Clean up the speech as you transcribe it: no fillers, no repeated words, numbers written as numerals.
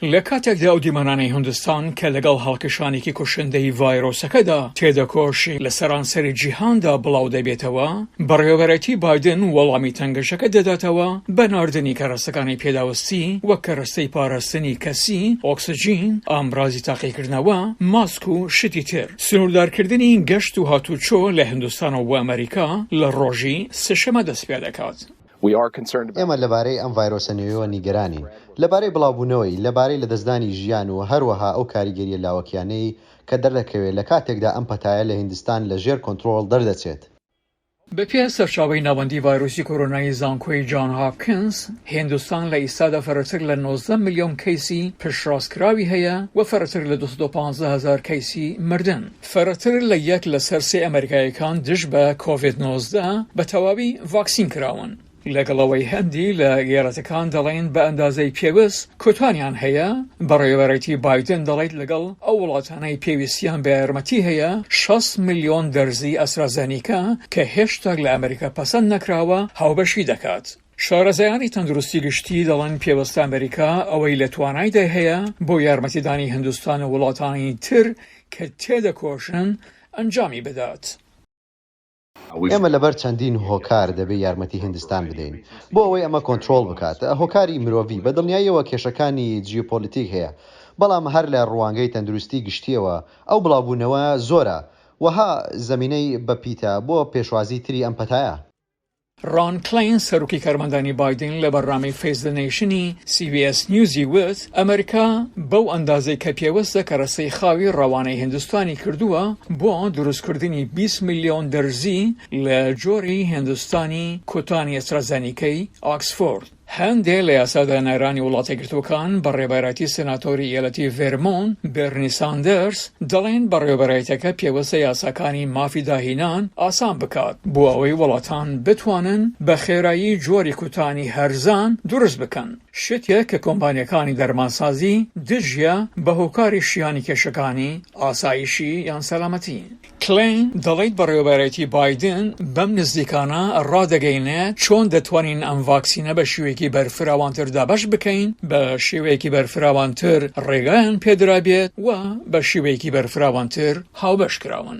لە کاتێکدا ئەو دیمەنانەی هیندستان کە لەگەڵ هەڵکشانێکی کوشندەی ڤایرۆسەکەدا تێدەکۆشی لە سەرانسەری جیهاندا بڵاو دەبێتەوە، بەڕێوەبەرەتی بایدن وەڵامی تەنگەشەکە دەداتەوە بە ناردنی کەڕەستەکانی پێداوەستی وەک کەڕەستەی پاراستنی کەسی، ئۆکسجین، ئامڕازی تاقیکردنەوە، ماسک و شتی تر. سنووردارکردنی گەشت و هاتوچۆ لە هیندستانەوە بۆ ئەمریکا لە ڕۆژی سێشەمە دەست پێ دەکات. ئێمە لەبارەی ئەم ڤایرۆسە نوێیەوە نیگەرانین، لەبارەی بڵاوبوونەوەی، لەبارەی لەدەستدانی ژیان و هەروەها ئەو کاریگەریە لاوەکیانەی کە دەردەکەوێت لە کاتێکدا ئەم پەتایە لە هیندستان لەژێر کۆنتڕۆڵ دەردەچێت. بەپێ سەرچاوەی ناوەندی ڤایرۆسی کۆرۆنای زانکۆی جان هاپکینس، هیندستان لە ئیسادا فەرەتر لە 19 ملیۆن کەیسی پشتڕاستکراوی هەیە و فەرەتر لە 215,000 کەیسی مردن. فەرەتر لە 1 لە سەر 3 ئەمریکایەکان دژ بە کۆڤید-19 بە تەواوی ڤاکسین کراون. لەگەڵەوەی هەندی لە گێڕەتەکان دەڵێن بە ئەندازەی پێویست کۆتانیان هەیە، بەڕێوەبەرەتی بایدن دەڵێت لەگەڵ ئەو وڵاتانەی پێویستیان بە یارمەتی هەیە 6 ملیۆن دەرزی ئەسترازەنیکا کە هێشتا لە ئەمریکا پەسەند نەکراوە هاوبەشی دەکات. شارەزایانی تەندروستی گشتی دەڵێن پێوەستە ئەمریکا ئەوەی لە توانایدا هەیە بۆ یارمەتیدانی هیندستان و وڵاتانی تر کە تێدەکۆشن ئەنجامی بدات. ئێمە لەبەر چەندین هۆکار دەبێت یارمەتی هیندستان بدەین بۆ ئەوەی ئەمە کۆنتڕۆڵ بکات. هۆکاری مرۆڤی بە دڵنیاییەوە کێشەکانی جیۆپۆلیتیک هەیە، بەڵام هەر لە ڕوانگەی تەندروستی گشتیەوە ئەو بڵاوبوونەوە زۆرە، وەها زەمینەی بەپیتە بۆ پێشوازی تری ئەم پەتایە. ڕان کلین سەرۆکی کارمەندانی بایدن لە بەرنامەی فیس دە نیشنی CBS نیوزی وت ئەمریکا بەو ئەندازەی کە پێوەستە کەرەسەی خاوی ڕەوانەی هیندستانی کردووە بۆ دروستکردنی 20 ملیۆن دەرزی لە جۆری هیندستانی کۆتانی ئەسترازەنیکەی ئاکسفۆرد. هەندێک لە یاسادانەرانی وڵاتە گرتوەکان بە ڕێبەرەتی سناتۆری ئێڵەتی ڤێرمۆن بێرنی ساندەرس دەڵێن بەڕێوەبەرەتەکە پێوەستە یاساکانی مافی داهینان ئاسان بکات بۆ ئەوەی وڵاتان بتوانن بە خێرایی جۆری کوتانی هەرزان دروست بکەن، شتێک کە کۆمپانیەکانی دەرمانسازی دژیە بە هۆکاری شیانی کێشەکانی ئاسایشی یان سەلامەتی. کلین دەڵێت بەڕێوەبەرەتی بایدن بەم نزیکانە ڕادەگەینێت چۆن دەتوانین ئەم ڤاکسینە بە شێوەیەکی بەرفراوانتر دابەش بکەین، بە شێوەیەکی بەرفراوانتر ڕێگایان پێدرابێت و بە شێوەیەکی بەرفراوانتر هاوبەش کراون.